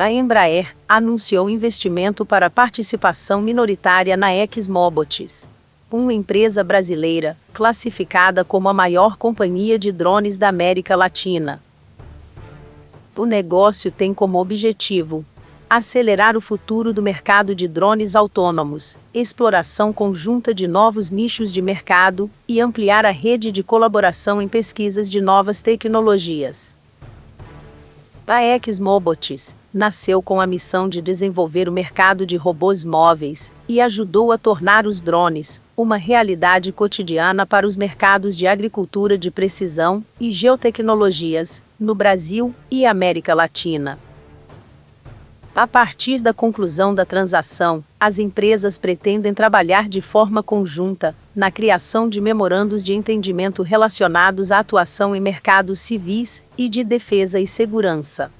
A Embraer anunciou investimento para participação minoritária na ExMobots, uma empresa brasileira classificada como a maior companhia de drones da América Latina. O negócio tem como objetivo acelerar o futuro do mercado de drones autônomos, exploração conjunta de novos nichos de mercado e ampliar a rede de colaboração em pesquisas de novas tecnologias. A ExMobots nasceu com a missão de desenvolver o mercado de robôs móveis e ajudou a tornar os drones uma realidade cotidiana para os mercados de agricultura de precisão e geotecnologias no Brasil e América Latina. A partir da conclusão da transação, as empresas pretendem trabalhar de forma conjunta na criação de memorandos de entendimento relacionados à atuação em mercados civis e de defesa e segurança.